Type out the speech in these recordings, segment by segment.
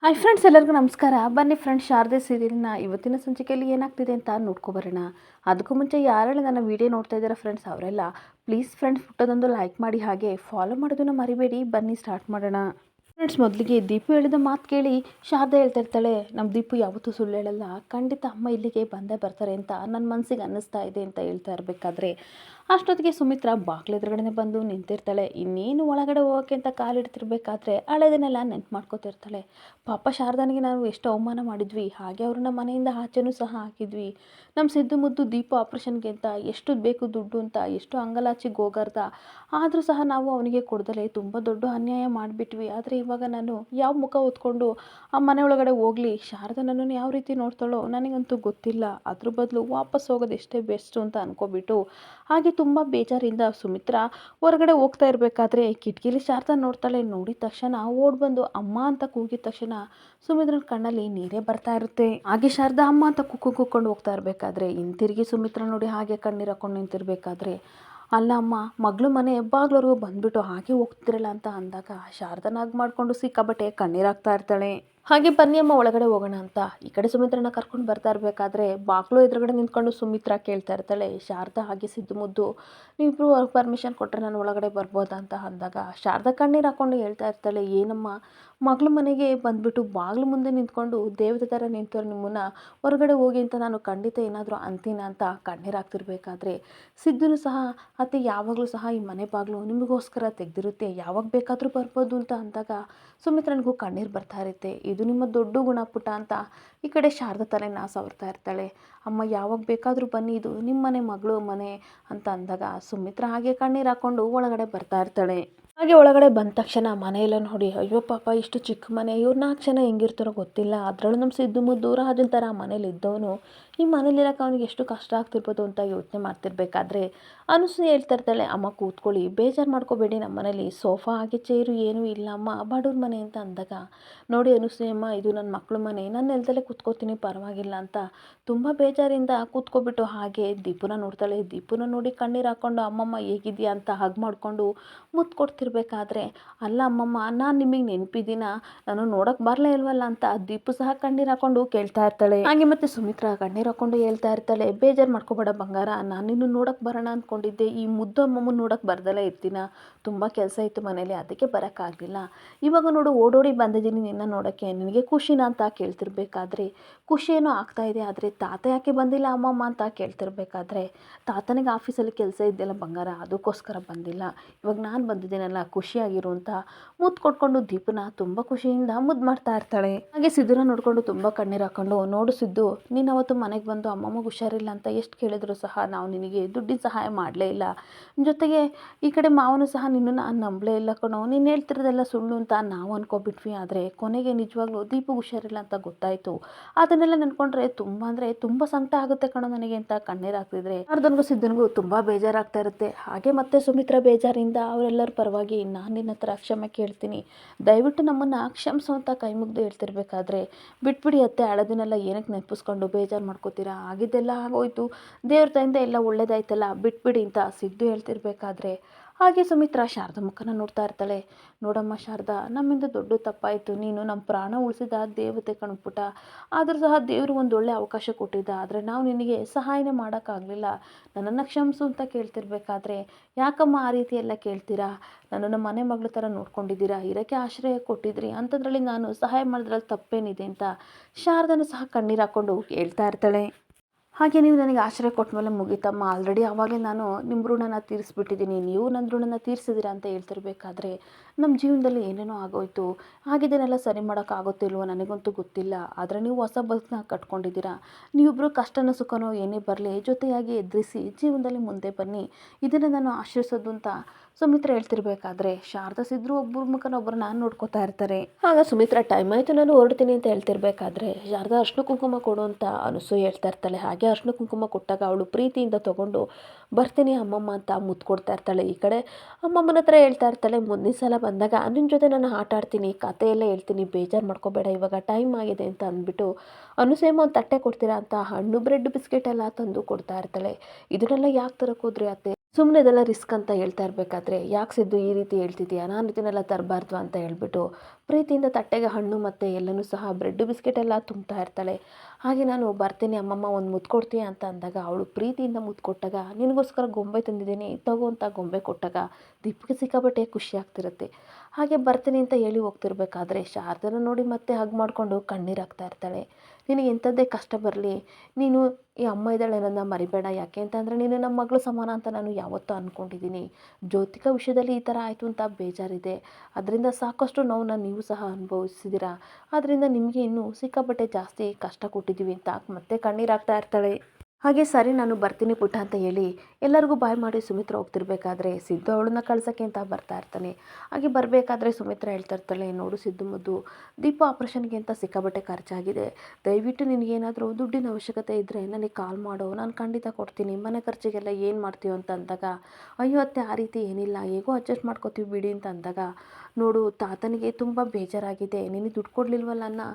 Hi friends, ಎಲ್ಲರಿಗೂ ನಮಸ್ಕಾರ. ಬನ್ನಿ ಫ್ರೆಂಡ್ಸ್, ಶಾರದೆ ಸೀರಿಯಲ್ನ ಇವತ್ತಿನ ಸಂಚಿಕೆಯಲ್ಲಿ ಏನಾಗ್ತಿದೆ ಅಂತ ನೋಡ್ಕೊಬರೋಣ. ಅದಕ್ಕೂ ಮುಂಚೆ ಯಾರೆಲ್ಲ ನನ್ನ ವೀಡಿಯೋ ನೋಡ್ತಾ ಇದ್ದಾರೆ ಫ್ರೆಂಡ್ಸ್, ಅವರೆಲ್ಲ ಪ್ಲೀಸ್ ಫ್ರೆಂಡ್ಸ್ ಪುಟ್ಟದೊಂದು ಲೈಕ್ ಮಾಡಿ, ಹಾಗೆ ಫಾಲೋ ಮಾಡೋದನ್ನು ಮರಿಬೇಡಿ. ಬನ್ನಿ ಸ್ಟಾರ್ಟ್ ಮಾಡೋಣ. ಫ್ರೆಂಡ್ಸ್, ಮೊದಲಿಗೆ ದೀಪು ಹೇಳಿದ ಮಾತು ಕೇಳಿ ಶಾರದೆ ಹೇಳ್ತಾ ಇರ್ತಾಳೆ, ನಮ್ಮ ದೀಪು ಯಾವತ್ತೂ ಸುಳ್ಳು ಹೇಳಲ್ಲ, ಖಂಡಿತ ಅಮ್ಮ ಇಲ್ಲಿಗೆ ಬಂದೇ ಬರ್ತಾರೆ ಅಂತ ನನ್ನ ಮನಸ್ಸಿಗೆ ಅನ್ನಿಸ್ತಾ ಇದೆ ಅಂತ ಹೇಳ್ತಾ ಇರಬೇಕಾದ್ರೆ ಅಷ್ಟೊತ್ತಿಗೆ ಸುಮಿತ್ರಾ ಬಾಗ್ಲ ಎದುರುಗಡೆ ಬಂದು ನಿಂತಿರ್ತಾಳೆ. ಇನ್ನೇನು ಒಳಗಡೆ ಹೋಗೋಕ್ಕೆ ಅಂತ ಕಾಲಿಡ್ತಿರ್ಬೇಕಾದ್ರೆ ಹಳೆದನ್ನೆಲ್ಲ ನೆನ್ಪು ಮಾಡ್ಕೋತಿರ್ತಾಳೆ. ಪಾಪ ಶಾರದಾನಿಗೆ ನಾವು ಎಷ್ಟು ಅವಮಾನ ಮಾಡಿದ್ವಿ, ಹಾಗೆ ಅವ್ರನ್ನ ಮನೆಯಿಂದ ಆಚೆನೂ ಸಹ ಹಾಕಿದ್ವಿ. ನಮ್ಮ ಸಿದ್ದು ಮುದ್ದು ದೀಪು ಆಪ್ರೇಷನ್ಗೆ ಅಂತ ಎಷ್ಟು ಬೇಕು ದುಡ್ಡು ಅಂತ ಎಷ್ಟು ಅಂಗಲಾಚಿಗೆ ಹೋಗಾರ್ದ, ಆದರೂ ಸಹ ನಾವು ಅವನಿಗೆ ಕೊಡ್ದಲೇ ತುಂಬ ದೊಡ್ಡ ಅನ್ಯಾಯ ಮಾಡಿಬಿಟ್ವಿ. ಆದರೆ ಇವಾಗ ನಾನು ಯಾವ ಮುಖ ಹೊತ್ಕೊಂಡು ಆ ಮನೆ ಒಳಗಡೆ ಹೋಗಲಿ, ಶಾರದಾ ನನ್ನನ್ನು ಯಾವ ರೀತಿ ನೋಡ್ತಾಳೋ ನನಗಂತೂ ಗೊತ್ತಿಲ್ಲ. ಅದ್ರ ಬದಲು ವಾಪಸ್ ಹೋಗೋದು ಎಷ್ಟೇ ಬೆಸ್ಟು ಅಂತ ಅನ್ಕೋಬಿಟ್ಟು ಹಾಗೆ ತುಂಬ ಬೇಜಾರಿಂದ ಸುಮಿತ್ರಾ ಹೊರಗಡೆ ಹೋಗ್ತಾ ಇರಬೇಕಾದ್ರೆ ಕಿಟಕಿಲಿ ಶಾರದಾ ನೋಡ್ತಾಳೆ. ನೋಡಿದ ತಕ್ಷಣ ಓಡ್ ಬಂದು ಅಮ್ಮ ಅಂತ ಕೂಗಿದ ತಕ್ಷಣ ಸುಮಿತ್ರನ ಕಣ್ಣಲ್ಲಿ ನೀರೇ ಬರ್ತಾ ಇರುತ್ತೆ. ಹಾಗೆ ಶಾರದಾ ಅಮ್ಮ ಅಂತ ಕೂಕೊಂಡು ಹೋಗ್ತಾ ಇರಬೇಕಾದ್ರೆ ಹಿಂತಿರುಗಿ ಸುಮಿತ್ರಾ ನೋಡಿ ಹಾಗೆ ಕಣ್ಣೀರು ಹಾಕೊಂಡು ನಿಂತಿರ್ಬೇಕಾದ್ರೆ, ಅಲ್ಲ ಅಮ್ಮ, ಮಗಳು ಮನೆ ಹೆಬ್ಬಾಗ್ಲವರೆಗೂ ಬಂದ್ಬಿಟ್ಟು ಹಾಗೆ ಹೋಗ್ತಿರಲ್ಲ ಅಂತ ಅಂದಾಗ ಶಾರದನಾಗ್ ಮಾಡಿಕೊಂಡು ಸಿಕ್ಕಾಬಟ್ಟೆ ಕಣ್ಣೀರಾಗ್ತಾ ಇರ್ತಾಳೆ. ಹಾಗೆ ಬನ್ನಿ ಅಮ್ಮ ಒಳಗಡೆ ಹೋಗೋಣ ಅಂತ ಈ ಕಡೆ ಸುಮಿತ್ರನ ಕರ್ಕೊಂಡು ಬರ್ತಾ ಇರಬೇಕಾದ್ರೆ ಬಾಗ್ಲು ಎದುರುಗಡೆ ನಿಂತ್ಕೊಂಡು ಸುಮಿತ್ರಾ ಕೇಳ್ತಾ ಇರ್ತಾಳೆ, ಶಾರದಾ ಹಾಗೆ ಸಿದ್ದು ಮುದ್ದು ನೀವಿಬ್ರು ಪರ್ಮಿಷನ್ ಕೊಟ್ಟರೆ ನಾನು ಒಳಗಡೆ ಬರ್ಬೋದಾ ಅಂತ ಅಂದಾಗ ಶಾರದಾ ಕಣ್ಣೀರು ಹಾಕೊಂಡು ಹೇಳ್ತಾ ಇರ್ತಾಳೆ, ಏನಮ್ಮ ಮಗಳ ಮನೆಗೆ ಬಂದ್ಬಿಟ್ಟು ಬಾಗ್ಲು ಮುಂದೆ ನಿಂತ್ಕೊಂಡು ದೇವತೆ ಥರ ನಿಂತವ್ರು ನಿಮ್ಮನ್ನ ಹೊರಗಡೆ ಹೋಗಿ ಅಂತ ನಾನು ಖಂಡಿತ ಏನಾದರೂ ಅಂತೀನ ಅಂತ ಕಣ್ಣೀರು ಹಾಕ್ತಿರ್ಬೇಕಾದ್ರೆ ಸಿದ್ಧನು ಸಹ ಅತ್ತೆ ಯಾವಾಗಲೂ ಸಹ ಈ ಮನೆ ಬಾಗಿಲು ನಿಮಗೋಸ್ಕರ ತೆಗೆದಿರುತ್ತೆ, ಯಾವಾಗ ಬೇಕಾದರೂ ಬರ್ಬೋದು ಅಂತ ಅಂದಾಗ ಸುಮಿತ್ರನಿಗೂ ಕಣ್ಣೀರು ಬರ್ತಾ ಇರುತ್ತೆ. ಇದು ನಿಮ್ಮ ದೊಡ್ಡ ಗುಣ ಪುಟ ಅಂತ ಈ ಕಡೆ ಶಾರದಾ ತಲೆನ ಸವರ್ತಾ ಇರ್ತಾಳೆ. ಅಮ್ಮ ಯಾವಾಗ ಬೇಕಾದರೂ ಬನ್ನಿ, ಇದು ನಿಮ್ಮ ಮನೆ ಮಗಳು ಮನೆ ಅಂತ ಅಂದಾಗ ಸುಮಿತ್ರಾ ಹಾಗೆ ಕಣ್ಣೀರು ಹಾಕ್ಕೊಂಡು ಒಳಗಡೆ ಬರ್ತಾ ಇರ್ತಾಳೆ. ಹಾಗೆ ಒಳಗಡೆ ಬಂದ ತಕ್ಷಣ ಮನೆಯೆಲ್ಲ ನೋಡಿ, ಅಯ್ಯೋ ಪಾಪ ಇಷ್ಟು ಚಿಕ್ಕ ಮನೆ, ಇವ್ರು 4 ಜನ ಹೆಂಗಿರ್ತಾರೋ ಗೊತ್ತಿಲ್ಲ, ಅದರಲ್ಲೂ ನಮ್ಮ ಸಿದ್ದು ಮುದ್ದು ರಾಜನ ಥರ ಮನೇಲಿ ಇದ್ದವನು ಈ ಮನೇಲಿರೋಕೆ ಅವನಿಗೆ ಎಷ್ಟು ಕಷ್ಟ ಆಗ್ತಿರ್ಬೋದು ಅಂತ ಯೋಚನೆ ಮಾಡ್ತಿರ್ಬೇಕಾದ್ರೆ ಅನುಸೂಯ ಹೇಳ್ತಾ ಇರ್ತಾಳೆ, ಅಮ್ಮ ಕೂತ್ಕೊಳ್ಳಿ, ಬೇಜಾರು ಮಾಡ್ಕೋಬೇಡಿ, ನಮ್ಮ ಮನೇಲಿ ಸೋಫಾ ಹಾಗೆ ಚೇರು ಏನೂ ಇಲ್ಲ ಅಮ್ಮ, ಬಡವ್ರ ಮನೆ ಅಂತ ಅಂದಾಗ, ನೋಡಿ ಅನುಸೂಯಮ್ಮ, ಇದು ನನ್ನ ಮಕ್ಕಳು ಮನೆ, ನಾನು ನೆಲದಲ್ಲೇ ಕೂತ್ಕೋತೀನಿ ಪರವಾಗಿಲ್ಲ ಅಂತ ತುಂಬ ಬೇಜಾರಿಂದ ಕೂತ್ಕೊಬಿಟ್ಟು ಹಾಗೆ ದೀಪುನ ನೋಡ್ತಾಳೆ. ದೀಪುನ ನೋಡಿ ಕಣ್ಣೀರು ಹಾಕ್ಕೊಂಡು ಅಮ್ಮಮ್ಮ ಹೇಗಿದೆಯಾ ಅಂತ ಹಗ್ ಮಾಡಿಕೊಂಡು ಮುತ್ತು ಕೊಡ್ತಿರ್ಬೇಕಾದ್ರೆ, ಅಲ್ಲ ಅಮ್ಮಮ್ಮ, ನಾನು ನಿಮಗೆ ನೆನಪಿದ್ದೀನ, ನಾನು ನೋಡೋಕೆ ಬರಲೇ ಇಲ್ವಲ್ಲ ಅಂತ ದೀಪು ಸಹ ಕಣ್ಣೀರು ಹಾಕ್ಕೊಂಡು ಕೇಳ್ತಾ ಇರ್ತಾಳೆ. ಹಾಗೆ ಮತ್ತೆ ಸುಮಿತ್ರಾ ಕಣ್ಣೀರು ಹಾಕ್ಕೊಂಡು ಹೇಳ್ತಾ ಇರ್ತಾಳೆ, ಬೇಜಾರು ಮಾಡ್ಕೋಬೇಡ ಬಂಗಾರ, ನಾನು ನಿನ್ನ ನೋಡೋಕೆ ಬರೋಣ ಅಂದ್ಕೊಂಡಿದ್ದೆ, ಈ ಮುದ್ದು ಅಮ್ಮಮ್ಮನ ನೋಡೋಕೆ ಬರ್ದಲ್ಲೇ ಇರ್ತೀನ, ತುಂಬ ಕೆಲಸ ಇತ್ತು ಮನೇಲಿ, ಅದಕ್ಕೆ ಬರೋಕ್ಕಾಗಲಿಲ್ಲ, ಇವಾಗ ನೋಡು ಓಡೋಡಿ ಬಂದಿದ್ದೀನಿ ನಿನ್ನ ನೋಡೋಕ್ಕೆ, ನಿನಗೆ ಖುಷಿನ ಅಂತ ಕೇಳ್ತಿರ್ಬೇಕಾದ್ರೆ ಖುಷಿ ಏನೋ ಆಗ್ತಾ ಇದೆ, ಆದರೆ ತಾತ ಯಾಕೆ ಬಂದಿಲ್ಲ ಅಮ್ಮಮ್ಮ ಅಂತ ಕೇಳ್ತಿರ್ಬೇಕಾದ್ರೆ ತಾತನಿಗೆ ಆಫೀಸಲ್ಲಿ ಕೆಲಸ ಇದೆಯಲ್ಲ ಬಂಗಾರ, ಅದಕ್ಕೋಸ್ಕರ ಬಂದಿಲ್ಲ, ಇವಾಗ ನಾನು ಬಂದಿದ್ದೀನಲ್ಲ ಖುಷಿಯಾಗಿರು ಅಂತ ಮುದ್ದು ಕೊಟ್ಕೊಂಡು ದೀಪನ ತುಂಬ ಖುಷಿಯಿಂದ ಮುದ್ದು ಮಾಡ್ತಾ ಇರ್ತಾಳೆ. ಹಾಗೆ ಸಿದ್ದುನ ನೋಡಿಕೊಂಡು ತುಂಬ ಕಣ್ಣೀರು ಹಾಕ್ಕೊಂಡು, ನೋಡು ಸಿದ್ದು, ನೀನು ಅವತ್ತು ಮನೆಗೆ ಬಂದು ಅಮ್ಮಮ್ಮಗೆ ಹುಷಾರಿಲ್ಲ ಅಂತ ಎಷ್ಟು ಕೇಳಿದ್ರು ಸಹ ನಾವು ನಿನಗೆ ದುಡ್ಡಿನ ಸಹಾಯ ಮಾಡಲೇ ಇಲ್ಲ, ಜೊತೆಗೆ ಈ ಕಡೆ ಮಾವನು ಸಹ ನಿನ್ನನ್ನು ನಂಬಲೇ ಇಲ್ಲ ಕಣೋ, ನೀನು ಹೇಳ್ತಿರೋದೆಲ್ಲ ಸುಳ್ಳು ಅಂತ ನಾವು ಅನ್ಕೊಬಿಟ್ವಿ, ಆದರೆ ಕೊನೆಗೆ ನಿಜವಾಗ್ಲೂ ದೀಪು ಹುಷಾರಿಲ್ಲ ಅಂತ ಗೊತ್ತಾಯಿತು, ಅದನ್ನೆಲ್ಲ ನೆನ್ಕೊಂಡ್ರೆ ತುಂಬ ಅಂದರೆ ತುಂಬ ಸಂಕಟ ಆಗುತ್ತೆ ಕಣೋ ನನಗೆ ಅಂತ ಕಣ್ಣೀರು ಹಾಕ್ತಿದ್ರೆ ಅರ್ಧನಿಗೂ ಸಿದ್ದನಿಗೂ ತುಂಬ ಬೇಜಾರಾಗ್ತಾ ಇರುತ್ತೆ. ಹಾಗೆ ಮತ್ತೆ ಸುಮಿತ್ರಾ ಬೇಜಾರಿಂದ ಅವರೆಲ್ಲರ ಪರವಾಗಿ, ನಾನು ನಿನ್ನ ಹತ್ರ ಕ್ಷಮೆ ಕೇಳ್ತೀನಿ, ದಯವಿಟ್ಟು ನಮ್ಮನ್ನು ಕ್ಷಮಿಸು ಅಂತ ಕೈ ಮುಗ್ದು ಹೇಳ್ತಿರ್ಬೇಕಾದ್ರೆ, ಬಿಟ್ಬಿಡಿ ಅತ್ತೆ, ಹಳದಿನೆಲ್ಲ ಏನಕ್ಕೆ ನೆನಪಿಸ್ಕೊಂಡು ಬೇಜಾರು ಮಾಡ್ಕೋತೀರಾ, ಆಗಿದ್ದೆಲ್ಲ ಆಗೋಯ್ತು, ದೇವ್ರ ದಯಿಂದ ಎಲ್ಲ ಒಳ್ಳೇದಾಯ್ತಲ್ಲ, ಬಿಟ್ಬಿಡಿ ಅಂತ ಸಿದ್ದು ಹೇಳ್ತಿರ್ಬೇಕಾದ್ರೆ ಹಾಗೆ ಸುಮಿತ್ರಾ ಶಾರದಾ ಮುಖನ ನೋಡ್ತಾ ಇರ್ತಾಳೆ. ನೋಡಮ್ಮ ಶಾರದಾ, ನಮ್ಮಿಂದ ದೊಡ್ಡ ತಪ್ಪಾಯಿತು, ನೀನು ನಮ್ಮ ಪ್ರಾಣ ಉಳಿಸಿದ ದೇವತೆ ಕಣ್ಪುಟ, ಆದರೂ ಸಹ ದೇವರು ಒಂದು ಒಳ್ಳೆ ಅವಕಾಶ ಕೊಟ್ಟಿದ್ದ, ಆದರೆ ನಾವು ನಿನಗೆ ಸಹಾಯನೇ ಮಾಡೋಕ್ಕಾಗಲಿಲ್ಲ, ನನ್ನನ್ನು ಕ್ಷಮಿಸು ಅಂತ ಕೇಳ್ತಿರ್ಬೇಕಾದ್ರೆ, ಯಾಕಮ್ಮ ಆ ರೀತಿ ಎಲ್ಲ ಕೇಳ್ತೀರಾ, ನನ್ನನ್ನು ಮನೆ ಮಗಳ ಥರ ನೋಡ್ಕೊಂಡಿದ್ದೀರಾ, ಇರೋಕ್ಕೆ ಆಶ್ರಯ ಕೊಟ್ಟಿದ್ರಿ, ಅಂಥದ್ರಲ್ಲಿ ನಾನು ಸಹಾಯ ಮಾಡಿದ್ರಲ್ಲಿ ತಪ್ಪೇನಿದೆ ಅಂತ ಶಾರದನು ಸಹ ಕಣ್ಣೀರು ಹಾಕ್ಕೊಂಡು ಹೇಳ್ತಾ ಇರ್ತಾಳೆ. ಹಾಗೆ ನೀವು ನನಗೆ ಆಶ್ರಯ ಕೊಟ್ಟ ಮೇಲೆ ಮುಗೀತಮ್ಮ, ಆಲ್ರೆಡಿ ಆವಾಗಲೇ ನಾನು ನಿಮ್ಮ ಋಣನ ತೀರಿಸ್ಬಿಟ್ಟಿದ್ದೀನಿ, ನೀವು ನನ್ನ ಋಣನ ತೀರಿಸಿದ್ದೀರಾ ಅಂತ ಹೇಳ್ತಿರ್ಬೇಕಾದ್ರೆ, ನಮ್ಮ ಜೀವನದಲ್ಲಿ ಏನೇನೋ ಆಗೋಯ್ತು, ಆಗಿದ್ದನ್ನೆಲ್ಲ ಸರಿ ಮಾಡೋಕ್ಕಾಗುತ್ತಿಲ್ವೋ ನನಗಂತೂ ಗೊತ್ತಿಲ್ಲ, ಆದರೆ ನೀವು ಹೊಸ ಬದುಕನ್ನ ಕಟ್ಕೊಂಡಿದ್ದೀರಾ, ನೀವಿಬ್ಬರು ಕಷ್ಟನೋ ಸುಖನೋ ಏನೇ ಬರಲಿ ಜೊತೆಯಾಗಿ ಎದುರಿಸಿ ಜೀವನದಲ್ಲಿ ಮುಂದೆ ಬನ್ನಿ, ಇದನ್ನು ನಾನು ಆಶ್ರಯಿಸೋದು ಅಂತ ಸುಮಿತ್ರಾ ಹೇಳ್ತಿರ್ಬೇಕಾದ್ರೆ ಶಾರದಾ ಸಿದ್ರು ಒಬ್ಬರ ಮುಖನ ಒಬ್ಬರನ್ನ ನೋಡ್ಕೋತಾ ಇರ್ತಾರೆ. ಆಗ ಸುಮಿತ್ರಾ ಟೈಮ್ ಆಯಿತು ನಾನು ಹೊರಡ್ತೀನಿ ಅಂತ ಹೇಳ್ತಿರ್ಬೇಕಾದ್ರೆ ಶಾರದಾ ಅರ್ಶಿನ ಕುಂಕುಮ ಕೊಡು ಅಂತ ಅನಸೂಯ ಹೇಳ್ತಾ ಇರ್ತಾಳೆ. ಹಾಗೆ ಅರ್ಶಿನ ಕುಂಕುಮ ಕೊಟ್ಟಾಗ ಅವಳು ಪ್ರೀತಿಯಿಂದ ತೊಗೊಂಡು ಬರ್ತೀನಿ ಅಮ್ಮಮ್ಮ ಅಂತ ಮುತ್ತು ಕೊಡ್ತಾ ಇರ್ತಾಳೆ. ಈ ಕಡೆ ಅಮ್ಮಮ್ಮನ ಹತ್ರ ಹೇಳ್ತಾ ಇರ್ತಾಳೆ, ಮುಂದಿನ ಸಲ ಬಂದಾಗ ನಿನ್ನ ಜೊತೆ ನಾನು ಆಟ ಆಡ್ತೀನಿ, ಕತೆ ಎಲ್ಲ ಹೇಳ್ತೀನಿ, ಬೇಜಾರು ಮಾಡ್ಕೋಬೇಡ, ಇವಾಗ ಟೈಮ್ ಆಗಿದೆ ಅಂತ ಅಂದ್ಬಿಟ್ಟು ಅನುಸೇಮ ಒಂದು ತಟ್ಟೆ ಕೊಡ್ತೀರಾ ಅಂತ ಹಣ್ಣು ಬ್ರೆಡ್ ಬಿಸ್ಕೆಟ್ ಎಲ್ಲ ತಂದು ಕೊಡ್ತಾ ಇರ್ತಾಳೆ. ಇದನ್ನೆಲ್ಲ ಯಾಕೆ ತರಕ್ಕೆ ಹೋದ್ರಿ ಅತ್ತೆ, ಸುಮ್ಮನೆ ಇದೆಲ್ಲ ರಿಸ್ಕ್ ಅಂತ ಹೇಳ್ತಾ ಇರಬೇಕಾದ್ರೆ ಯಾಕೆ ಸಿದ್ದು ಈ ರೀತಿ ಹೇಳ್ತಿದ್ದೀಯಾ, ನಾನು ಇದನ್ನೆಲ್ಲ ತರಬಾರ್ದು ಅಂತ ಹೇಳ್ಬಿಟ್ಟು ಪ್ರೀತಿಯಿಂದ ತಟ್ಟೆಗೆ ಹಣ್ಣು ಮತ್ತು ಎಲ್ಲನೂ ಸಹ ಬ್ರೆಡ್ಡು ಬಿಸ್ಕೆಟ್ ಎಲ್ಲ ತುಂಬ್ತಾ ಇರ್ತಾಳೆ. ಹಾಗೆ ನಾನು ಬರ್ತೀನಿ ಅಮ್ಮಮ್ಮ ಒಂದು ಮುತ್ತು ಕೊಡ್ತೀಯಾ ಅಂತ ಅಂದಾಗ ಅವಳು ಪ್ರೀತಿಯಿಂದ ಮುತ್ತು ಕೊಟ್ಟಾಗ ನಿನಗೋಸ್ಕರ ಗೊಂಬೆ ತಂದಿದ್ದೀನಿ ತಗೋ ಅಂತ ಗೊಂಬೆ ಕೊಟ್ಟಾಗ ದೀಪಿಗೆ ಸಿಕ್ಕಾಪಟ್ಟೆ ಖುಷಿ ಆಗ್ತಿರುತ್ತೆ. ಹಾಗೆ ಬರ್ತೀನಿ ಅಂತ ಹೇಳಿ ಹೋಗ್ತಿರ್ಬೇಕಾದ್ರೆ ಶಾರದನ ನೋಡಿ ಮತ್ತೆ ಹಗ್ ಮಾಡಿಕೊಂಡು ಕಣ್ಣೀರಾಗ್ತಾ ಇರ್ತಾಳೆ. ನಿನಗೆ ಎಂಥದ್ದೇ ಕಷ್ಟ ಬರಲಿ, ನೀನು ಈ ಅಮ್ಮ ಇದ್ದಾಳೆ ಅನ್ನೋದನ್ನ ಮರಿಬೇಡ, ಯಾಕೆ ಅಂತಂದರೆ ನೀನು ನಮ್ಮ ಮಗಳು ಸಮಾನ ಅಂತ ನಾನು ಯಾವತ್ತೂ ಅಂದ್ಕೊಂಡಿದ್ದೀನಿ. ಜ್ಯೋತಿಕಾ ವಿಷಯದಲ್ಲಿ ಈ ಥರ ಆಯಿತು ಅಂತ ಬೇಜಾರಿದೆ, ಅದರಿಂದ ಸಾಕಷ್ಟು ನೋವನ್ನ ನೀವು ಸಹ ಅನುಭವಿಸಿದ್ದೀರಾ, ಆದ್ದರಿಂದ ನಿಮಗೆ ಇನ್ನೂ ಸಿಕ್ಕಾಪಟ್ಟೆ ಜಾಸ್ತಿ ಕಷ್ಟ ಕೊಟ್ಟಿದ್ದೀವಿ ಅಂತ ಮತ್ತೆ ಕಣ್ಣೀರಾಗ್ತಾ ಇರ್ತಾಳೆ. ಹಾಗೆ ಸರಿ ನಾನು ಬರ್ತೀನಿ ಪುಟ್ಟ ಅಂತ ಹೇಳಿ ಎಲ್ಲರಿಗೂ ಬಾಯ್ ಮಾಡಿ ಸುಮಿತ್ರ ಹೋಗ್ತಿರ್ಬೇಕಾದ್ರೆ ಸಿದ್ದು ಅವಳನ್ನ ಕಳ್ಸೋಕ್ಕೆ ಅಂತ ಬರ್ತಾ ಇರ್ತಾನೆ. ಹಾಗೆ ಬರಬೇಕಾದ್ರೆ ಸುಮಿತ್ರ ಹೇಳ್ತಾ ಇರ್ತಾಳೆ, ನೋಡು ಸಿದ್ದು ಮುದ್ದು, ದೀಪ ಆಪ್ರೇಷನ್ಗೆ ಅಂತ ಸಿಕ್ಕಾಬಟ್ಟೆ ಖರ್ಚಾಗಿದೆ, ದಯವಿಟ್ಟು ನಿನಗೇನಾದರೂ ದುಡ್ಡಿನ ಅವಶ್ಯಕತೆ ಇದ್ದರೆ ನನಗೆ ಕಾಲ್ ಮಾಡು, ನಾನು ಖಂಡಿತ ಕೊಡ್ತೀನಿ, ಮನೆ ಖರ್ಚಿಗೆಲ್ಲ ಏನು ಮಾಡ್ತೀಯೋ ಅಂತ ಅಂದಾಗ ಅಯ್ಯೋ ಅತ್ತೆ ಆ ರೀತಿ ಏನಿಲ್ಲ, ಹೇಗೋ ಅಡ್ಜಸ್ಟ್ ಮಾಡ್ಕೋತೀವಿ ಬಿಡಿ ಅಂತ ಅಂದಾಗ ನೋಡು ತಾತನಿಗೆ ತುಂಬ ಬೇಜಾರಾಗಿದೆ, ನಿನಗೆ ದುಡ್ಡು ಕೊಡಲಿಲ್ವಲ್ಲ ಅನ್ನೋ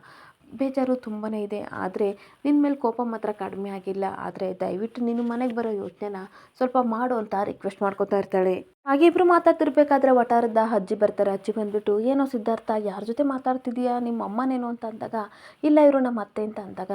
ಬೇಜಾರು ತುಂಬಾ ಇದೆ, ಆದರೆ ನಿನ್ನ ಮೇಲೆ ಕೋಪ ಮಾತ್ರ ಕಡಿಮೆ ಆಗಿಲ್ಲ, ಆದರೆ ದಯವಿಟ್ಟು ನೀನು ಮನೆಗೆ ಬರೋ ಯೋಚನೆನ ಸ್ವಲ್ಪ ಮಾಡು ಅಂತ ರಿಕ್ವೆಸ್ಟ್ ಮಾಡ್ಕೊತಾ ಇರ್ತಾಳೆ. ಹಾಗೆ ಇಬ್ಬರು ಮಾತಾಡ್ತಿರ್ಬೇಕಾದ್ರೆ ವಟಾರದ ಅಜ್ಜಿ ಬರ್ತಾರೆ. ಅಜ್ಜಿ ಬಂದ್ಬಿಟ್ಟು ಏನೋ ಸಿದ್ಧಾರ್ಥ ಯಾರ ಜೊತೆ ಮಾತಾಡ್ತಿದ್ದೀಯಾ, ನಿಮ್ಮ ಅಮ್ಮನೇನೋ ಅಂತ ಅಂದಾಗ ಇಲ್ಲ ಇವರು ನಮ್ಮ ಅತ್ತೆ ಅಂತ ಅಂದಾಗ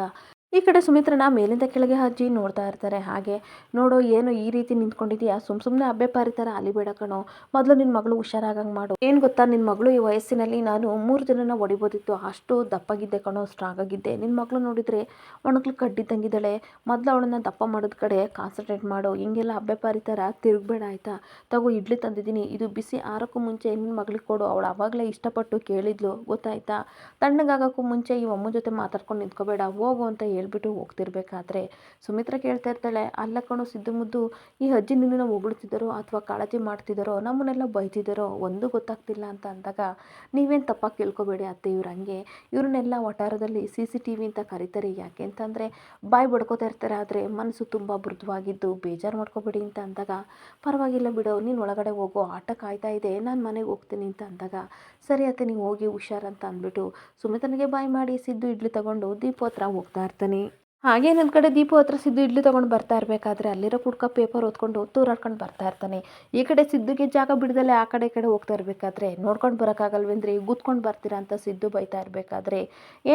ಈ ಕಡೆ ಸುಮಿತ್ರನ ಮೇಲಿಂದ ಕೆಳಗೆ ಅಜ್ಜಿ ನೋಡ್ತಾ ಇರ್ತಾರೆ. ಹಾಗೆ ನೋಡು ಏನು ಈ ರೀತಿ ನಿಂತ್ಕೊಂಡಿದ್ಯಾ, ಸುಮ್ಮನೆ ಅಬ್ಬೆ ಪಾರಿ ಥರ ಅಲಿಬೇಡ ಕಣೋ, ಮೊದಲು ನಿನ್ನ ಮಗಳು ಹುಷಾರಾಗಂಗೆ ಮಾಡು, ಏನು ಗೊತ್ತಾ ನಿನ್ನ ಮಗಳು ಈ ವಯಸ್ಸಿನಲ್ಲಿ ನಾನು 3 ಜನನ ಹೊಡಿಬೋದಿತ್ತು, ಅಷ್ಟು ದಪ್ಪಾಗಿದ್ದೆ ಕಣೋ, ಸ್ಟ್ರಾಂಗ್ ಆಗಿದ್ದೆ, ನಿನ್ನ ಮಗಳು ನೋಡಿದರೆ ಒಣಗ್ಲು ಕಡ್ಡಿದ್ದಂಗಿದ್ದಾಳೆ, ಮೊದಲು ಅವಳನ್ನು ದಪ್ಪ ಮಾಡೋದ ಕಡೆ ಕಾನ್ಸಂಟ್ರೇಟ್ ಮಾಡು, ಹಿಂಗೆಲ್ಲ ಅಬ್ಬೆ ಪಾರಿ ಥರ ತಿರುಗಬೇಡ ಆಯಿತಾ, ತಗೋ ಇಡ್ಲಿ ತಂದಿದ್ದೀನಿ, ಇದು ಬಿಸಿ ಆರೋಕ್ಕೂ ಮುಂಚೆ ನಿನ್ನ ಮಗಳಿಗೆ ಕೊಡು, ಅವಳು ಆವಾಗಲೇ ಇಷ್ಟಪಟ್ಟು ಕೇಳಿದ್ಲು ಗೊತ್ತಾಯ್ತಾ, ತಣ್ಣಗಾಗೋಕ್ಕೂ ಮುಂಚೆ ಈ ಅಮ್ಮನ ಜೊತೆ ಮಾತಾಡ್ಕೊಂಡು ನಿಂತ್ಕೋಬೇಡ ಹೋಗು ಅಂತ ಹೇಳ್ಬಿಟ್ಟು ಹೋಗ್ತಿರ್ಬೇಕಾದ್ರೆ ಸುಮಿತ್ರ ಕೇಳ್ತಾ ಇರ್ತಾಳೆ, ಅಲ್ಲ ಕಣೋ ಸಿದ್ದು ಮುದ್ದು, ಈ ಅಜ್ಜಿ ನಿನ್ನನ್ನು ಹೊಗಳ್ತಿದ್ದಾರೋ ಅಥವಾ ಕಾಳಜಿ ಮಾಡ್ತಿದ್ದಾರೋ ನಮ್ಮನ್ನೆಲ್ಲ ಬೈತಿದ್ದಾರೋ ಒಂದು ಗೊತ್ತಾಗ್ತಿಲ್ಲ ಅಂತ ಅಂದಾಗ ನೀವೇನು ತಪ್ಪಾಗಿ ಕೇಳ್ಕೊಬೇಡಿ ಅತ್ತೆ, ಇವ್ರು ಹಂಗೆ, ಇವ್ರನ್ನೆಲ್ಲ ವಟಾರದಲ್ಲಿ CCTV ಅಂತ ಕರೀತಾರೆ, ಯಾಕೆ ಅಂತಂದರೆ ಬಾಯಿ ಬಡ್ಕೋತಾ ಇರ್ತಾರೆ, ಆದರೆ ಮನಸ್ಸು ತುಂಬ ಮೃದುವಾಗಿದ್ದು ಬೇಜಾರು ಮಾಡ್ಕೋಬೇಡಿ ಅಂತ ಅಂದಾಗ ಪರವಾಗಿಲ್ಲ ಬಿಡು ನೀನು ಒಳಗಡೆ ಹೋಗೋ, ಆಟ ಕಾಯ್ತಾ ಇದೆ, ನಾನು ಮನೆಗೆ ಹೋಗ್ತೀನಿ ಅಂತ ಅಂದಾಗ ಸರಿ ಅತ್ತೆ ನೀವು ಹೋಗಿ ಹುಷಾರಂತ ಅಂದ್ಬಿಟ್ಟು ಸುಮಿತ್ರನಿಗೆ ಬಾಯ್ ಮಾಡಿ ಸಿದ್ದು ಇಡ್ಲಿ ತಗೊಂಡು ದೀಪು ಹತ್ರ ಹೋಗ್ತಾ ಇರ್ತಾನೆ. ಹಾಗೆ ನನ್ನ ಕಡೆ ದೀಪು ಹತ್ರ ಸಿದ್ದು ಇಡ್ಲಿ ತೊಗೊಂಡು ಬರ್ತಾ ಇರಬೇಕಾದ್ರೆ ಅಲ್ಲಿರೋ ಕುಡ್ಕ ಪೇಪರ್ ಓದ್ಕೊಂಡು ತೂರಾಡ್ಕೊಂಡು ಬರ್ತಾ ಇರ್ತಾನೆ. ಈ ಕಡೆ ಸಿದ್ದುಗೆ ಜಾಗ ಬಿಡದಲ್ಲೇ ಆ ಕಡೆ ಈ ಕಡೆ ಹೋಗ್ತಾ ಇರಬೇಕಾದ್ರೆ ನೋಡ್ಕೊಂಡು ಬರೋಕ್ಕಾಗಲ್ವೇಂದ್ರಿ ಗುದ್ಕೊಂಡು ಬರ್ತೀರಾ ಅಂತ ಸಿದ್ದು ಬೈತಾ ಇರಬೇಕಾದ್ರೆ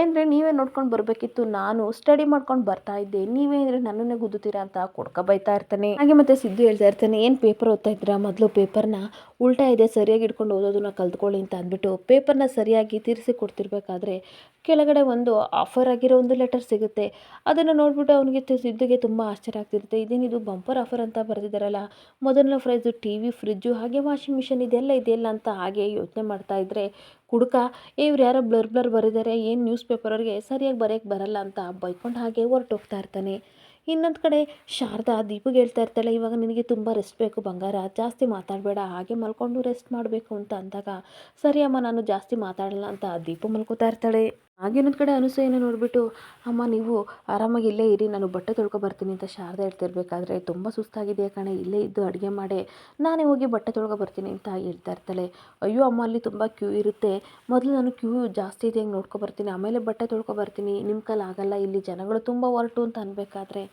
ಏನ್ರಿ ನೀವೇ ನೋಡ್ಕೊಂಡು ಬರಬೇಕಿತ್ತು, ನಾನು ಸ್ಟಡಿ ಮಾಡ್ಕೊಂಡು ಬರ್ತಾ ಇದ್ದೆ, ನೀವೇನ್ರಿ ನನ್ನನ್ನೇ ಗುದ್ದುತ್ತೀರಾ ಅಂತ ಕುಡ್ಕ ಬೈತಾ ಇರ್ತಾನೆ. ಹಾಗೆ ಮತ್ತೆ ಸಿದ್ದು ಹೇಳ್ತಾ ಇರ್ತಾನೆ, ಏನು ಪೇಪರ್ ಓದ್ತಾ ಇದ್ದೀರಾ, ಮೊದಲು ಪೇಪರ್ನ ಉಲ್ಟಾ ಇದೆ ಸರಿಯಾಗಿ ಇಟ್ಕೊಂಡು ಓದೋದನ್ನ ಕಲ್ತ್ಕೊಳ್ಳಿ ಅಂತ ಅಂದ್ಬಿಟ್ಟು ಪೇಪರ್ನ ಸರಿಯಾಗಿ ತಿರ್ಸಿ ಕೊಡ್ತಿರ್ಬೇಕಾದ್ರೆ ಕೆಳಗಡೆ ಒಂದು ಆಫರ್ ಆಗಿರೋ ಒಂದು ಲೆಟರ್ ಸಿಗುತ್ತೆ. ಅದನ್ನು ನೋಡಿಬಿಟ್ಟು ಅವನಿಗೆ ಸಿದ್ದುಗೆ ತುಂಬ ಆಶ್ಚರ್ಯ ಆಗ್ತಿರುತ್ತೆ, ಇದೇನಿದು ಬಂಪರ್ ಆಫರ್ ಅಂತ ಬರೆದಿದ್ದಾರಲ್ಲ, ಮೊದಲನೇ ಪ್ರೈಸು TV, ಫ್ರಿಜ್ಜು ಹಾಗೆ ವಾಷಿಂಗ್ ಮಿಷಿನ್ ಇದೆಲ್ಲ ಇದೆಯಲ್ಲ ಅಂತ ಹಾಗೆ ಯೋಚನೆ ಮಾಡ್ತಾ ಇದ್ದರೆ ಕುಡುಕ ಇವ್ರು ಯಾರೋ ಬ್ಲರ್ ಬರೆದಿದ್ದಾರೆ, ಏನು ನ್ಯೂಸ್ ಪೇಪರ್ಗೆ ಸರಿಯಾಗಿ ಬರೆಯೋಕ್ಕೆ ಬರಲ್ಲ ಅಂತ ಬೈಕೊಂಡು ಹಾಗೆ ಹೊರಟೋಗ್ತಾ ಇರ್ತಾನೆ. ಇನ್ನೊಂದು ಕಡೆ ಶಾರದಾ ದೀಪಿಗೆ ಹೇಳ್ತಾ ಇರ್ತಾಳೆ, ಇವಾಗ ನಿನಗೆ ತುಂಬ ರೆಸ್ಟ್ ಬೇಕು ಬಂಗಾರ, ಜಾಸ್ತಿ ಮಾತಾಡಬೇಡ, ಹಾಗೆ ಮಲ್ಕೊಂಡು ರೆಸ್ಟ್ ಮಾಡಬೇಕು ಅಂತ ಅಂದಾಗ ಸರಿ ಅಮ್ಮ ನಾನು ಜಾಸ್ತಿ ಮಾತಾಡಲ್ಲ ಅಂತ ದೀಪು ಮಲ್ಕೋತಾ ಇರ್ತಾಳೆ. ಹಾಗೆ ಇನ್ನೊಂದು ಕಡೆ ಅನಸೂಯನ ನೋಡಿಬಿಟ್ಟು ಅಮ್ಮ ನೀವು ಆರಾಮಾಗಿ ಇಲ್ಲೇ ಇರಿ, ನಾನು ಬಟ್ಟೆ ತೊಳ್ಕೊ ಬರ್ತೀನಿ ಅಂತ ಶಾರದಾ ಹೇಳ್ತಿರ್ಬೇಕಾದ್ರೆ ತುಂಬ ಸುಸ್ತಾಗಿದೆಯಾ ಕಣೆ, ಇಲ್ಲೇ ಇದ್ದು ಅಡುಗೆ ಮಾಡಿ ನಾನೇ ಹೋಗಿ ಬಟ್ಟೆ ತೊಳ್ಕೊ ಬರ್ತೀನಿ ಅಂತ ಹೇಳ್ತಾ ಇರ್ತಾಳೆ. ಅಯ್ಯೋ ಅಮ್ಮ ಅಲ್ಲಿ ತುಂಬ ಕ್ಯೂ ಇರುತ್ತೆ, ಮೊದಲು ನಾನು ಕ್ಯೂ ಜಾಸ್ತಿ ಇದೆ ಹಂಗೆ ನೋಡ್ಕೊ ಬರ್ತೀನಿ, ಆಮೇಲೆ ಬಟ್ಟೆ ತೊಳ್ಕೊ ಬರ್ತೀನಿ, ನಿಮ್ಮ ಕೈಲಿ ಆಗಲ್ಲ, ಇಲ್ಲಿ ಜನಗಳು ತುಂಬ ಹೊರಟು ಅಂತ ಅನ್ಬೇಕಾದ್ರೆ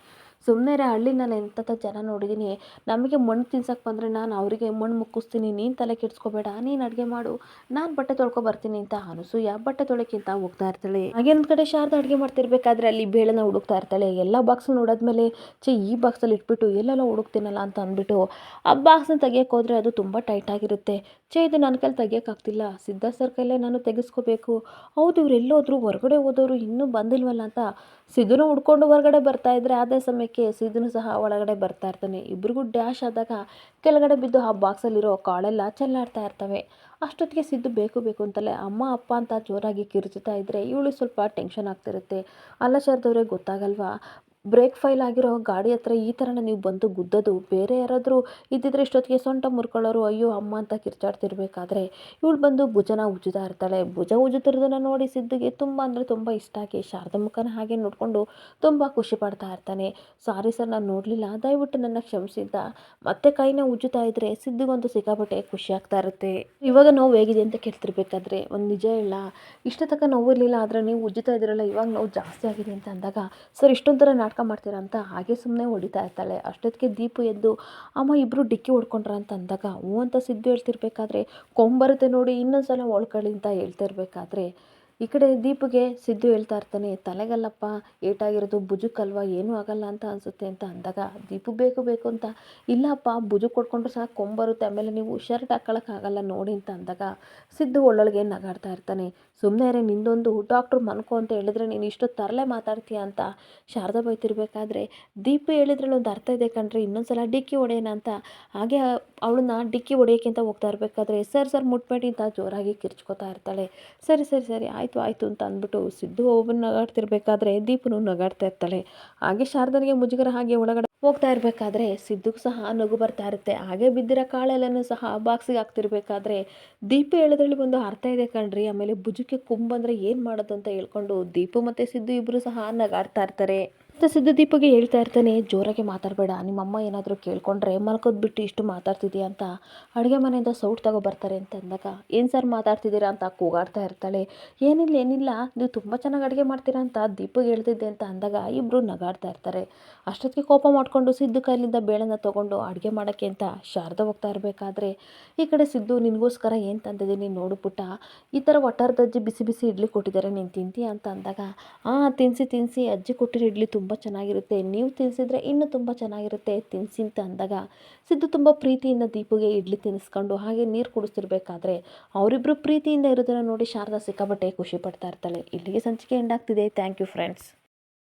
ಸುಮ್ಮನೆ ಹಳ್ಳಿ ನಾನು ಎಂಥ ಜನ ನೋಡಿದ್ದೀನಿ, ನಮಗೆ ಮಣ್ಣು ತಿನ್ಸಕ್ಕೆ ಬಂದರೆ ನಾನು ಅವರಿಗೆ ಮಣ್ಣು ಮುಕ್ಕಿಸ್ತೀನಿ, ನೀನು ತಲೆ ಕೆಡಿಸ್ಕೋಬೇಡ, ನೀನು ಅಡುಗೆ ಮಾಡು, ನಾನು ಬಟ್ಟೆ ತೊಳ್ಕೊ ಬರ್ತೀನಿ ಅಂತ ಅನಸೂಯ ಬಟ್ಟೆ ತೊಳಕ್ಕಿಂತ ಹೋಗ್ತಾ ಇರ್ತಾಳೆ. ಹಾಗೆ ಒಂದು ಕಡೆ ಶಾರದಾ ಅಡುಗೆ ಮಾಡ್ತಿರ್ಬೇಕಾದ್ರೆ ಅಲ್ಲಿ ಬೇಳೆನ ಹುಡುಕ್ತಾ ಇರ್ತಾಳೆ. ಎಲ್ಲ ಬಾಕ್ಸ್ ನೋಡಿದ್ಮೇಲೆ ಈ ಬಾಕ್ಸಲ್ಲಿ ಇಟ್ಬಿಟ್ಟು ಎಲ್ಲೆಲ್ಲ ಹುಡುಕ್ತೀನಲ್ಲ ಅಂತ ಅಂದ್ಬಿಟ್ಟು ಆ ಬಾಕ್ಸ್ನ ತೆಗಿಯೋಕೆ ಹೋದರೆ ಅದು ತುಂಬ ಟೈಟ್ ಆಗಿರುತ್ತೆ. ಇದು ನನ್ನ ಕೈಲಿ ತೆಗಿಯೋಕ್ಕಾಗ್ತಿಲ್ಲ, ಸಿದ್ಧಾರ್ಥ ಸರ್ ಕೈಲೇ ನಾನು ತೆಗೆಸ್ಕೋಬೇಕು, ಹೌದು ಇವ್ರು ಎಲ್ಲೋದ್ರು ಹೊರಗಡೆ ಹೋದವರು ಇನ್ನೂ ಬಂದಿಲ್ವಲ್ಲ ಅಂತ ಸಿದ್ದುನ ಹುಡ್ಕೊಂಡು ಹೊರಗಡೆ ಬರ್ತಾ ಇದ್ರೆ ಅದೇ ಸಮಯಕ್ಕೆ ಸಿದ್ದುನು ಸಹ ಒಳಗಡೆ ಬರ್ತಾ ಇರ್ತಾನೆ. ಇಬ್ರಿಗೂ ಡ್ಯಾಶ್ ಆದಾಗ ಕೆಳಗಡೆ ಬಿದ್ದು ಆ ಬಾಕ್ಸಲ್ಲಿರೋ ಕಾಳೆಲ್ಲ ಚೆಲ್ಲಾಡ್ತಾ ಇರ್ತವೆ. ಅಷ್ಟೊತ್ತಿಗೆ ಸಿದ್ದು ಬೇಕು ಬೇಕು ಅಂತಲೇ ಅಮ್ಮ ಅಪ್ಪ ಅಂತ ಜೋರಾಗಿ ಕಿರ್ಚುತ್ತಾ ಇದ್ದರೆ ಇವಳು ಸ್ವಲ್ಪ ಟೆನ್ಷನ್ ಆಗ್ತಿರುತ್ತೆ. ಅಲ್ಲ ಶಾರದವ್ರಿಗೆ ಗೊತ್ತಾಗಲ್ವಾ, ಬ್ರೇಕ್ ಫೈಲ್ ಆಗಿರೋ ಗಾಡಿ ಹತ್ರ ಈ ಥರನ ನೀವು ಬಂದು ಗುದ್ದೋದು, ಬೇರೆ ಯಾರಾದರೂ ಇದ್ದಿದ್ರೆ ಇಷ್ಟೊತ್ತಿಗೆ ಸೊಂಟ ಮುರ್ಕೊಳ್ಳೋರು ಅಯ್ಯೋ ಅಮ್ಮ ಅಂತ ಕಿರ್ಚಾಡ್ತಿರ್ಬೇಕಾದ್ರೆ ಇವಳು ಬಂದು ಭುಜನ ಉಜ್ಜುತ್ತಾ ಇರ್ತಾಳೆ. ಭುಜ ಉಜ್ಜುತ್ತಿರೋದನ್ನು ನೋಡಿ ಸಿದ್ದುಗೆ ತುಂಬ ಅಂದರೆ ತುಂಬ ಇಷ್ಟ ಆಗಿ ಶಾರದಾ ಮುಖನ ಹಾಗೆ ನೋಡಿಕೊಂಡು ತುಂಬ ಖುಷಿ ಪಡ್ತಾ ಇರ್ತಾನೆ. ಸಾರಿ ಸರ್ ನಾನು ನೋಡಲಿಲ್ಲ, ದಯವಿಟ್ಟು ನನ್ನ ಕ್ಷಮಿಸಿದ್ದ ಮತ್ತೆ ಕೈನ ಉಜ್ಜುತ್ತಾ ಇದ್ದರೆ ಸಿದ್ದುಗಂತೂ ಸಿಕ್ಕಾಪಟ್ಟೆ ಖುಷಿ ಆಗ್ತಾ ಇರುತ್ತೆ. ಇವಾಗ ನೋವು ಹೇಗಿದೆ ಅಂತ ಕೇಳ್ತಿರ್ಬೇಕಾದ್ರೆ ಒಂದು ನಿಜ ಇಲ್ಲ, ಇಷ್ಟ ತನಕ ನೋವು ಇರಲಿಲ್ಲ, ಆದರೆ ನೀವು ಉಜ್ಜುತ್ತಾ ಇದ್ದೀರಲ್ಲ ಇವಾಗ ನೋವು ಜಾಸ್ತಿ ಆಗಿದೆ ಅಂತ ಅಂದಾಗ ಸರ್ ಇಷ್ಟೊಂದು ಥರ ನಾಟಕ ನಾಟಕ ಮಾಡ್ತೀರಾ ಅಂತ ಹಾಗೆ ಸುಮ್ಮನೆ ಹೊಡಿತಾ ಇರ್ತಾಳೆ. ಅಷ್ಟೊತ್ತಿಗೆ ದೀಪು ಎದ್ದು ಅಮ್ಮ ಇಬ್ಬರು ಡಿಕ್ಕಿ ಹೊಡ್ಕೊಂಡ್ರ ಅಂತ ಅಂದಾಗ ಹ್ಞೂ ಅಂತ ಸಿದ್ದು ಹೇಳ್ತಿರ್ಬೇಕಾದ್ರೆ ಕೊಂಬರುತ್ತೆ ನೋಡಿ ಇನ್ನೊಂದು ಸಲ ಒಳ್ಕೊಳ್ಳಿ ಅಂತ ಹೇಳ್ತಾ ಇರಬೇಕಾದ್ರೆ ಈ ಕಡೆ ದೀಪಿಗೆ ಸಿದ್ದು ಹೇಳ್ತಾ ಇರ್ತಾನೆ, ತಲೆಗಲ್ಲಪ್ಪ ಏಟಾಗಿರೋದು ಭುಜಕ್ಕಲ್ವಾ ಏನೂ ಆಗಲ್ಲ ಅಂತ ಅನಿಸುತ್ತೆ ಅಂತ ಅಂದಾಗ ದೀಪು ಬೇಕು ಬೇಕು ಅಂತ ಇಲ್ಲಪ್ಪ ಭುಜಕ್ಕೆ ಕೊಟ್ಕೊಂಡ್ರೆ ಸಾಕು ಕೊಂಬರುತ್ತೆ, ಆಮೇಲೆ ನೀವು ಶರ್ಟ್ ಹಾಕ್ಕೊಳಕ್ಕಾಗಲ್ಲ ನೋಡಿ ಅಂತ ಅಂದಾಗ ಸಿದ್ದು ಒಳ್ಳೊಳಗೆ ನಗಾಡ್ತಾ ಇರ್ತಾನೆ. ಸುಮ್ಮನೆ ರೇ ನಿಂದೊಂದು ಡಾಕ್ಟ್ರು ಮನ್ಕೋ ಅಂತ ಹೇಳಿದ್ರೆ ನೀನು ಇಷ್ಟು ತರಲೆ ಮಾತಾಡ್ತೀಯ ಅಂತ ಶಾರದಾ ಬೈತಿರ್ಬೇಕಾದ್ರೆ ದೀಪು ಹೇಳಿದ್ರಲ್ಲಿ ಒಂದು ಅರ್ಥ ಇದೆ ಕಣ್ರಿ, ಇನ್ನೊಂದ್ಸಲ ಡಿಕ್ಕಿ ಹೊಡೆಯೋಣ ಅಂತ ಹಾಗೆ ಅವಳನ್ನ ಡಿಕ್ಕಿ ಹೊಡೆಯೋಕ್ಕೆ ಅಂತ ಹೋಗ್ತಾ ಇರಬೇಕಾದ್ರೆ ಸರ್ ಮುಟ್ಬೇಡಿ ಅಂತ ಜೋರಾಗಿ ಕಿರ್ಚ್ಕೊತಾ ಇರ್ತಾಳೆ. ಸರಿ ಸರಿ ಸರಿ ಆಯಿತು ಆಯಿತು ಅಂತ ಅಂದ್ಬಿಟ್ಟು ಸಿದ್ದು ಒಬ್ಬನ ನಗಾಡ್ತಿರ್ಬೇಕಾದ್ರೆ ದೀಪನು ನಗಾಡ್ತಾ ಇರ್ತಾಳೆ. ಹಾಗೆ ಶಾರದನಿಗೆ ಮುಜುಗರ ಹಾಗೆ ಒಳಗಡೆ ಹೋಗ್ತಾ ಇರಬೇಕಾದ್ರೆ ಸಿದ್ದುಗೂ ಸಹ ನಗು ಬರ್ತಾ ಇರುತ್ತೆ. ಹಾಗೆ ಬಿದ್ದಿರೋ ಕಾಳೆಲ್ಲನೂ ಸಹ ಬಾಕ್ಸಿಗೆ ಹಾಕ್ತಿರ್ಬೇಕಾದ್ರೆ ದೀಪು ಹೇಳೋದ್ರಲ್ಲಿ ಒಂದು ಅರ್ಥ ಇದೆ ಕಣ್ರಿ, ಆಮೇಲೆ ಭುಜಕ್ಕೆ ಬಂದರೆ ಏನು ಮಾಡೋದು ಅಂತ ಹೇಳ್ಕೊಂಡು ದೀಪು ಮತ್ತು ಸಿದ್ದು ಇಬ್ಬರು ಸಹ ನಗಾಡ್ತಾ ಇರ್ತಾರೆ. ಮತ್ತು ಸಿದ್ದು ದೀಪಗೆ ಹೇಳ್ತಾ ಇರ್ತಾನೆ, ಜೋರಾಗಿ ಮಾತಾಡಬೇಡ, ನಿಮ್ಮಮ್ಮ ಏನಾದರೂ ಕೇಳ್ಕೊಂಡ್ರೆ ಮಲ್ಕೋದ್ಬಿಟ್ಟು ಇಷ್ಟು ಮಾತಾಡ್ತಿದ್ದೀಯ ಅಂತ ಅಡುಗೆ ಮನೆಯಿಂದ ಸೌಟ್ ತಗೊಬರ್ತಾರೆ ಅಂತ ಅಂದಾಗ ಏನು ಸರ್ ಮಾತಾಡ್ತಿದ್ದೀರಾ ಅಂತ ಕೂಗಾಡ್ತಾ ಇರ್ತಾಳೆ. ಏನಿಲ್ಲ ನೀವು ತುಂಬ ಚೆನ್ನಾಗಿ ಅಡುಗೆ ಮಾಡ್ತೀರಾ ಅಂತ ದೀಪಗೆ ಹೇಳ್ತಿದ್ದೆ ಅಂತ ಅಂದಾಗ ಇಬ್ಬರು ನಗಾಡ್ತಾ ಇರ್ತಾರೆ. ಅಷ್ಟೊತ್ತಿಗೆ ಕೋಪ ಮಾಡಿಕೊಂಡು ಸಿದ್ದು ಕೈಲಿಂದ ಬೇಳೆನ ತೊಗೊಂಡು ಅಡುಗೆ ಮಾಡೋಕ್ಕೆ ಅಂತ ಶಾರದಾ ಹೋಗ್ತಾ ಇರಬೇಕಾದ್ರೆ ಈ ಕಡೆ ಸಿದ್ದು ನಿನಗೋಸ್ಕರ ಏನು ತಂದಿದ್ದೀನಿ ನೋಡು ಪುಟ್ಟ, ಈ ಥರ ವಟಾರದಜ್ಜಿ ಬಿಸಿ ಬಿಸಿ ಇಡ್ಲಿ ಕೊಟ್ಟಿದ್ದಾರೆ, ನೀನು ತಿಂತೀಯ ಅಂತ ಅಂದಾಗ ಹಾಂ ತಿನ್ನಿಸಿ ಅಜ್ಜಿ ಕೊಟ್ಟಿರೋ ಇಡ್ಲಿ ತುಂಬ ಚೆನ್ನಾಗಿರುತ್ತೆ, ನೀವು ತಿನ್ನಿಸಿದ್ರೆ ಇನ್ನೂ ತುಂಬ ಚೆನ್ನಾಗಿರುತ್ತೆ ತಿನ್ನಿಸಿ ಅಂತ ಅಂದಾಗ ಸಿದ್ದು ತುಂಬ ಪ್ರೀತಿಯಿಂದ ದೀಪುಗೆ ಇಡ್ಲಿ ತಿನ್ನಿಸ್ಕೊಂಡು ಹಾಗೆ ನೀರು ಕುಡಿಸ್ತಿರ್ಬೇಕಾದ್ರೆ ಅವರಿಬ್ಬರು ಪ್ರೀತಿಯಿಂದ ಇರೋದನ್ನು ನೋಡಿ ಶಾರದಾ ಸಿಕ್ಕಾಪಟ್ಟೆ ಖುಷಿ ಪಡ್ತಾ ಇರ್ತಾಳೆ. ಇಲ್ಲಿಗೆ ಸಂಚಿಕೆ ಎಂಡ್ ಆಗ್ತಿದೆ. Thank you friends.